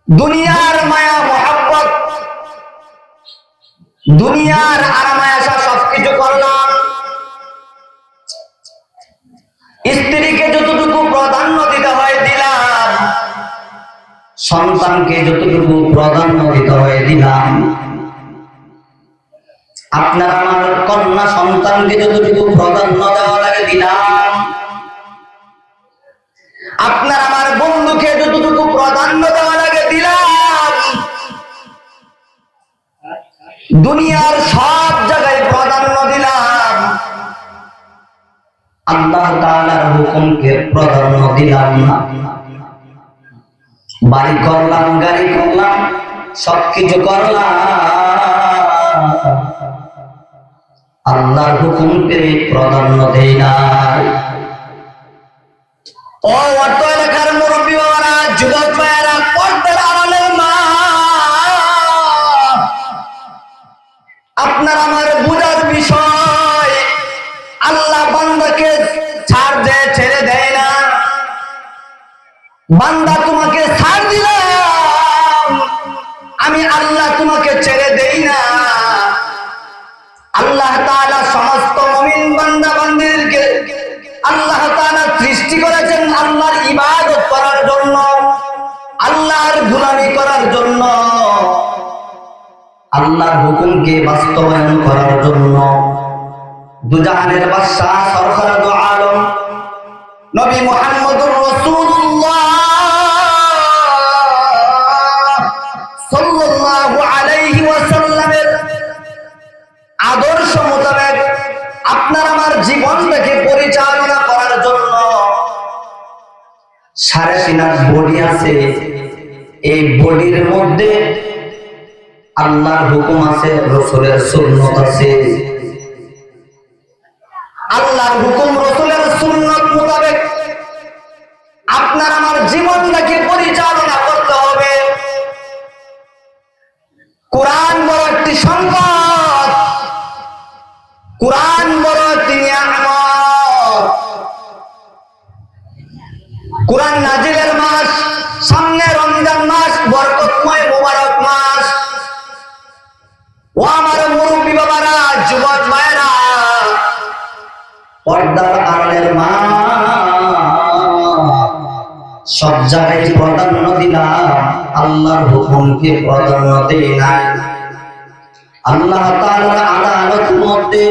দুনিয়ার মায়া মোহাব্বত, দুনিয়ার আরামায়াসা সবকিছু করলাম, স্ত্রীকে যতটুকু প্রাধান্য দিতে হয় দিলাম, সন্তানকে যতটুকু প্রাধান্য দিতে হয় দিলাম, আপনার আমার কন্যা সন্তানকে যতটুকু প্রাধান্য দেওয়া লাগে দিলাম, আপনার আমার বন্ধুকে যতটুকু প্রাধান্য দেওয়া লাগে দিলাম, দুনিয়ার সব জায়গায় প্রাধান্য দিলাম, আল্লাহ তাআলার হুকুমকে প্রাধান্য দিলাম না। বাড়ি করলাম, গাড়ি করলাম, সবকিছু করলাম, আল্লাহর হুকুমকে প্রাধান্য দেই না। ও অর্থ এলাকার মুরব্বী বাবারা, যুবক ভাইয়েরা, পর্দার আড়ালের মা, আপনার আমার বুঝার বিষয়, আল্লাহ বান্দাকে ছাড় দেয়, ছেড়ে দেয় না। বান্দা তোমাকে ছাড় দিলাম, আমি আল্লাহ তোমাকে ছেড়ে দেই না। আল্লাহ তাআলা সমস্ত মুমিন বান্দা বান্দীদেরকে আল্লাহ তাআলা সৃষ্টি করেছেন আল্লাহর ইবাদত করার জন্য, আল্লাহর গোলামি করার জন্য, আল্লাহর হুকুমকে বাস্তবায়ন করার জন্য। দুজাহানের বাদশাহ সরকার দু আলম নবী মুহাম্মদুর রাসূলুল্লাহ সাল্লাল্লাহু আলাইহি ওয়াসাল্লামের আদর্শ মোতাবেক আপনার আমার জীবনটাকে পরিচালনা করার জন্য 3.5 হাত বডি আছে। এই বডির মধ্যে আল্লাহর হুকুম আছে, রাসূলের সুন্নাত আছে। আল্লাহর হুকুম রাসূলের সুন্নাত মোতাবেক আপনার আমার জীবনটাকে পরিচালনা করতে হবে। কোরআন বড় একটি সম্পদ, কোরআন বড় একটি নিয়ামত। কোরআন নাজিলের মাস, সামনে রমজান মাস, বরকতময় মোবারক মাস। ও আমার মুরব্বী বাবারা, যুবক ভাইয়েরা, পর্দার আড়ালের মা, সব জায়গায় প্রাধান্য দিলাম, আল্লাহর হুকুমকে প্রাধান্য দেই নাই। আল্লাহ তাআলার আদালতের মধ্যে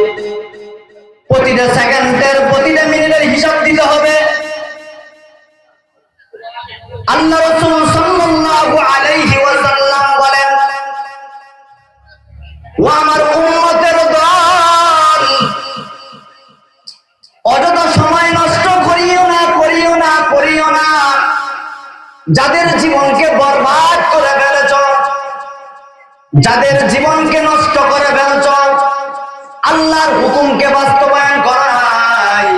প্রতিটা সেকেন্ডের, প্রতিটা মিনিটের হিসাব দিতে হবে। আল্লাহ রাসূল সাল্লাল্লাহু আলাইহি ওয়াসাল্লাম বলেন, ও আমার উম্মতের দল, অযথা সময় নষ্ট করিও না, করিও না, করিও না। যাদের জীবনকে বরবাদ করে ফেলেছ, যাদের জীবনকে নষ্ট করে ফেলেছ, আল্লাহর হুকুমকে বাস্তবায়ন করা নাই,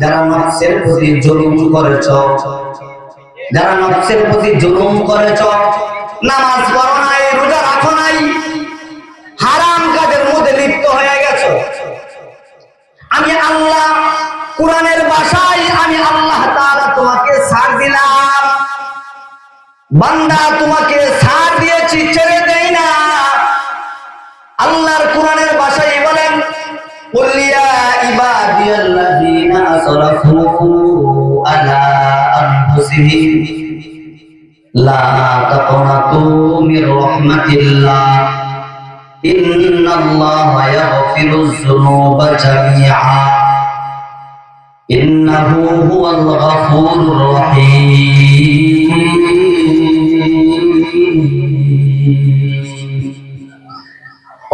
যারা নফসের প্রতি জুলুম করেছ, যারা নফসের প্রতি জুলুম করেছ, নামাজ পড়ো নাই, রোজা রাখো নাই, হারাম কাজের মধ্যে লিপ্ত হয়ে গেছো, আমি আল্লাহ কোরআনের ভাষায় আমি আল্লাহ তাআলা তোমাকে ছাড় দিলাম। বান্দা তোমাকে ছাড় দিয়েছি, ছেড়ে দেই না। আল্লাহর কোরআনের ভাষায় বলেন, কুল ইয়া ইবাদিয়াল্লাযীনা আসরাফু আলা আনফুসিহিম লা তাকনাতু মির রাহমাতিল্লাহ ইন্নাল্লাহা ইয়াগফিরুয যুনুবা জামিআ ইন্নাহু হুয়াল গফুরুর রহিম।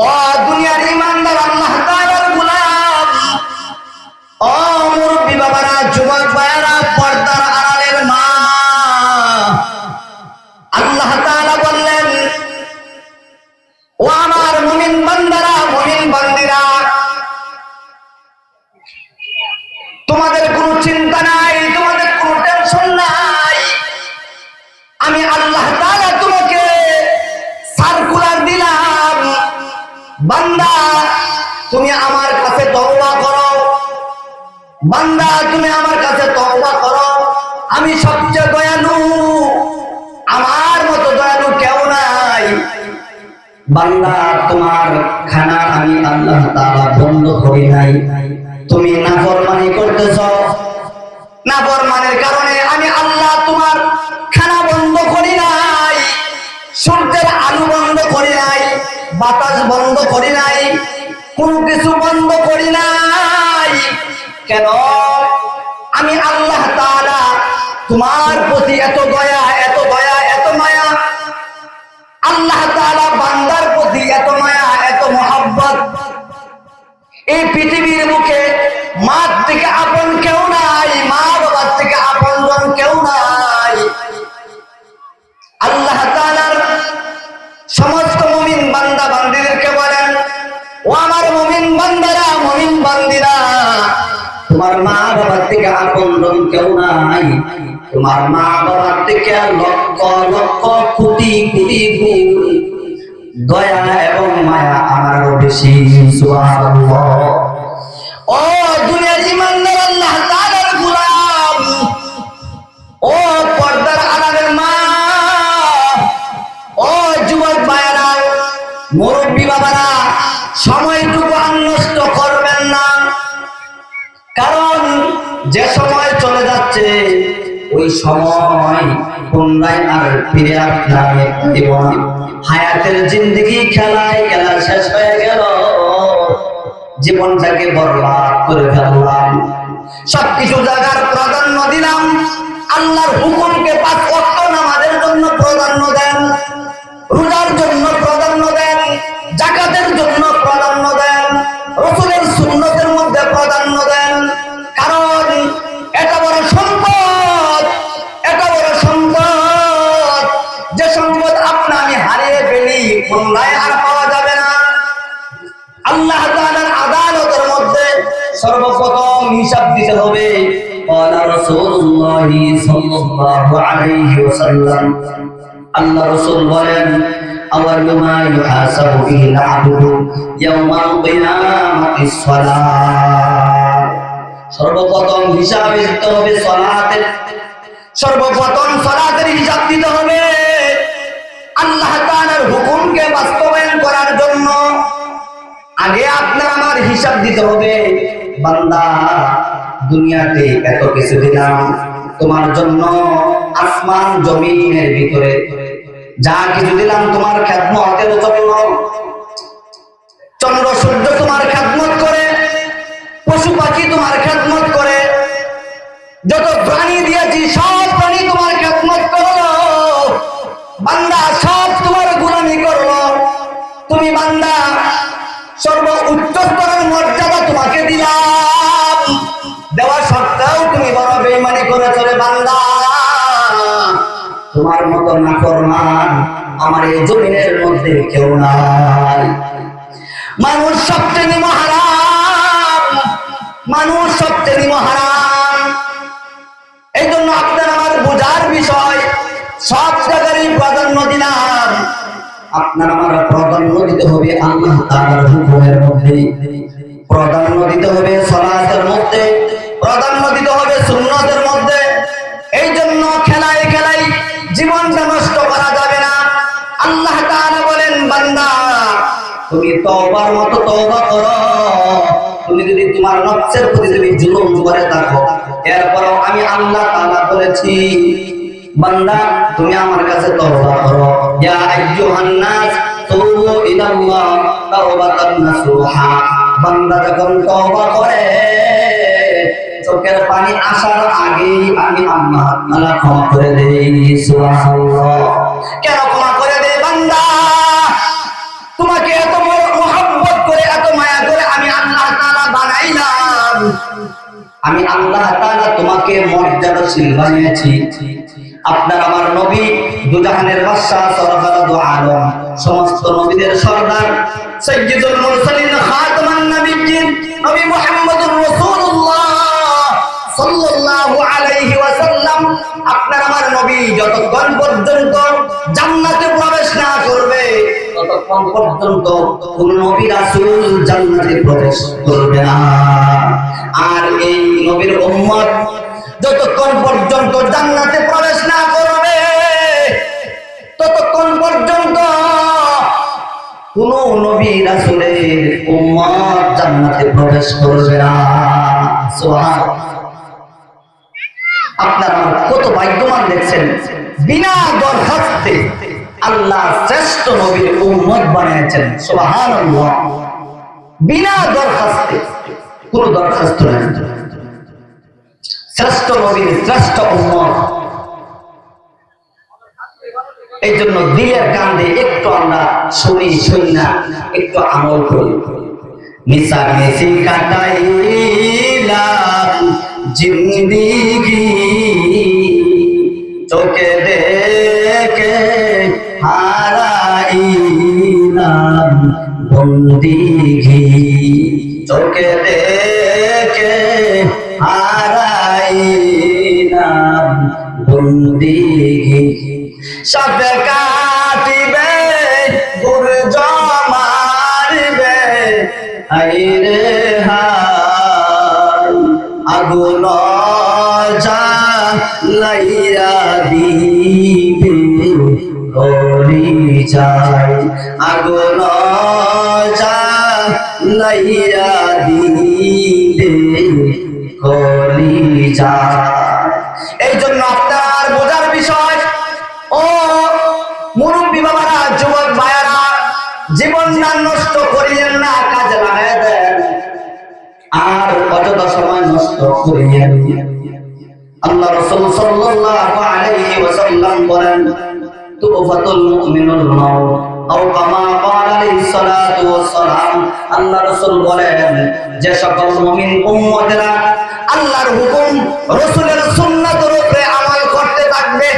ও দুনিয়ার ইমানদার আল্লাহ তাআলার গোলাম, ও মুরব্বী বাবারা, যুবক ভাইয়েরা, পর্দার আড়ালের মা, আল্লাহ তাআলা বললেন, ও আমার মুমিন বান্দারা, মুমিন বান্দিরা, তোমাদের কোনো চিন্তা নাই, তোমাদের কোনো টেনশন নাই। আমি আল্লাহ তাআলা তোমাকে সার্কুলার দিলাম, বান্দা তুমি আমার কাছে তওবা করো, বান্দা তুমি আমার কাছে তওবা করো। আমি সবচেয়ে দয়ালু, আমার মতো দয়া বান্দা তোমার খানা আমি আল্লাহ তাআলা বন্ধ করি নাই, তুমি নাফরমানি করতেছো, নাফরমানের কারণে আমি আল্লাহ তোমার খানা বন্ধ করি নাই, সূর্যের আলো বন্ধ করি নাই, বাতাস বন্ধ করি নাই, কোনো কিছু বন্ধ করি নাই। কেন? আমি আল্লাহ তাআলা তোমার প্রতি এত দয়া, এত দয়া, এত মায়া। আল্লাহ তাআলা বান্দার প্রতি এত মায়া, এত মহব্বত। এই পৃথিবীর মুখে মার থেকে আপন কেউ নাই, মা বাবার থেকে আপন জন কেউ নাই। আল্লাহ তাআলার সমস্ত মুমিন বান্দা বান্দীদেরকে বলেন, ও আমার মুমিন বান্দারা, মুমিন বান্দীরা, তোমার মা বাবার থেকে আপন জন কেউ নাই। তোমার মা বাবার থেকে লক্ষ লক্ষ কোটি কোটি গুণ দয়া এবং মায়া আমার বেশি। সুবহানাল্লাহ। ও দুনিয়ার ঈমানদার আল্লাহ তাআলার গোলাম, ও পর্দার আড়ালের মা, ও যুবক ভাইরা, মুরব্বী বাবারা, সময়টুকু আর নষ্ট করবেন না। কারণ যে সময় চলে যাচ্ছে ওই সময় পুনরায় আর ফিরে আসতে দিব না। হায়াতের জিন্দেগি খেলায় খেলা শেষ হয়ে গেল, জীবনটাকে বরবাদ করে ফেললাম। সবকিছু জায়গার প্রাধান্য দিলাম, আল্লাহর হুকুমকে 5 ওয়াক্ত নামাজের জন্য প্রাধান্য দেন, রোজার জন্য প্রাধান্য দেন, যাকাতের জন্য প্রাধান্য দেন, রাসূলের সুন্নতের মধ্যে প্রাধান্য দেন। কারণ এটা বড় সম্পদ, এটা বড় সম্পদ, যে সম্পদ আপনি আমি হারিয়ে ফেলি পুনরায় আর পাওয়া যাবে না। আল্লাহ তাআলার আদালতের মধ্যে সর্বপ্রথম হিসাব দিতে হবে। قال رسول الله صلى الله عليه وسلم, আল্লাহ রাসূল বলেন, আওয়াল মা ইউহাসাবু বিল আবদু ইয়াওমাল কিয়ামাতিস সালাত। সর্বপ্রথম হিসাব দিতে হবে সালাতের, সর্বপ্রথম সালাতের হিসাব দিতে হবে। আল্লাহ তাআলার হুকুমকে বাস্তবায়ন করার জন্য আগে আপনার আমার হিসাব দিতে হবে। বান্দা, দুনিয়াতে এত কিছু দিলাম তোমার জন্য, আসমান জমিনের ভিতরে যা কিছু দিলাম তোমার খেদমতের জন্য। চন্দ্র সূর্য তোমার খেদমত করে, পশু পাখি তোমার খেদমত করে, যত প্রাণী দিয়েছি সব প্রাণী তোমার খেদমত করলো। বান্দা সব তোমার গোলামি করলো। তুমি বান্দা, সর্ব উচ্চ স্তরের মর্যাদা তোমাকে দিলাম, দেওয়া সত্ত্বেও তুমি বড় বেঈমানি করেছো রে বান্দা। তোমার মতো নাফরমান আমার এই জমিনের মধ্যে কেউ নাই। মানুষ সবচেয়ে নিমহারাম, মানুষ সবচেয়ে নিমহারাম। এই জন্য আপনার আমার বোঝার বিষয়, সব জায়গারই প্রাধান্য দিলাম। আপনার আমার প্রাধান্য দিতে হবে আল্লাহ তাআলার হুকুমের মধ্যে, প্রাধান্য দিতে হবে সালাতের মধ্যে, প্রাধান্য দিতে হবে সুন্নতের মধ্যে। এই জন্য খেলায় খেলায় জীবনটা নষ্ট করা যাবে না। আল্লাহ তাআলা বলেন, বান্দা তুমি তওবার মতো তওবা করো। তুমি যদি তোমার নফসের প্রতি তুমি জুলুম করে থাকো, এরপরও আমি আল্লাহ তাআলা বলেছি, বান্দা তুমি আমার কাছে তওবা করো। ইয়া আইয়ুহান নাস তুবু ইলাল্লাহ তাওবাতান নাসুহা। বান্দা যখন তওবা করে, চোখের পানি আসার আগেই আমি আল্লাহ তাআলা ক্ষমা করে দেই। সুবহানাল্লাহ। কেন ক্ষমা করে দেই? বান্দা, তোমাকে এত মহব্বত করে, এত মায়া করে আমি আল্লাহ তাআলা বানাইলাম। আমি আল্লাহ তাআলা তোমাকে মর্যাদাশীল বানিয়েছি। আপনার আমার নবী দুজাহানের বাদশা সরকারু আলম, সমস্ত নবীদের সরদার, সাইয়্যিদুল মুরসালিন, খাতামান নবিয়্যিন, নবী মুহাম্মদুর রাসূলুল্লাহ সাল্লাল্লাহু আলাইহি ওয়াসাল্লাম। আপনার আমার নবী যতক্ষণ পর্যন্ত জান্নাতে প্রবেশ না করবে, ততক্ষণ পর্যন্ত কোন নবী রাসূল জান্নাতে প্রবেশ করবে না। আর এই নবীর উম্মত যতক্ষণ পর্যন্ত জান্নাতে প্রবেশ না করবে, ততক্ষণ পর্যন্ত নবী রাসূলের উম্মত জান্নাতে প্রবেশ করবে না। সুবহানাল্লাহ। আপনারা কত ভাগ্যবান দেখছেন, বিনা দরখাস্তে আল্লাহ শ্রেষ্ঠ নবীর উম্মত বানিয়েছেন। সুবহানাল্লাহ। বিনা দরখাস্তে, কোনো দরখাস্ত নাই, শ্রেষ্ঠ নবীর শ্রেষ্ঠ উম্মত। এই জন্য দিলের কান্দে একটু আমরা শুনি না, একটু আমল করি। মিশামিশি কাটাইলাম জিন্দিগি, চোখে দেখে হারাইলাম বন্দিগি, চোখে দেখে হারাইলাম বন্দিগি। সাপে কাটিবে গুরজ মারিবে, আইরে হায় আগুন জ্বালাইয়া দিবে গলি যায়, আগুন জ্বালাইয়া দিবে গলি যায়। এই জন্য আপনার বোঝার বিষয়, ও মুরব্বী বাবারা, যুবক ভাইয়ারা, জীবনটা নষ্ট করিয়েন না, কাজে লাগাই দেন, আর অযথা সময় নষ্ট করিয়েন। আল্লাহ রাসূল সাল্লাল্লাহু আলাইহি ওয়াসাল্লাম বলেন, তুফাতুল মুমিনুল মাউত আও কামা ক্বালা আলাইহিস সালাতু ওয়াস সালাম। আল্লাহ রাসূল বলেন, যে সকল মুমিন উম্মতেরা আল্লাহর হুকুম রাসূলের সুন্নাতের উপরে আমল করতে থাকবে,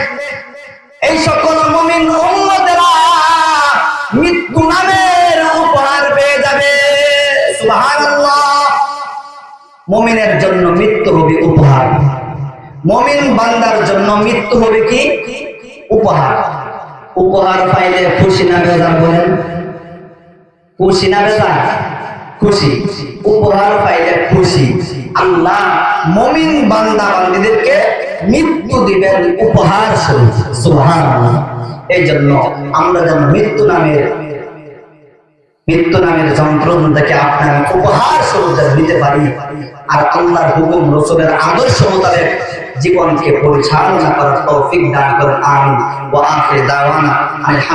এই সকল মুমিন উম্মতেরা মৃত্যু নামের উপহার পেয়ে যাবে। সুবহানাল্লাহ। মুমিনের জন্য মৃত্যু হবে উপহার, মুমিন বান্দার জন্য মৃত্যু হবে কি? উপহার। উপহার পাইলে খুশি না বেজার? বলেন, খুশি না বেজার? খুশি। উপহার পাইলে খুশি। আল্লাহ মুমিন বান্দা বান্দীদেরকে মৃত্যু দিবেন উপহার স্বরূপ। সুবহানাল্লাহ। এই জন্য আমরা যেন মৃত্যু নামের যন্ত্রণা থেকে আপনার উপহার স্বরূপ দিতে পারি, আর আল্লাহর হুকুম রাসূলের আদর্শ মোতাবেক জীবনকে পরিচালনা করার তৌফিক দান করেন। আমিন। ওয়া আখির দাওয়ানা আলহামদুলিল্লাহ।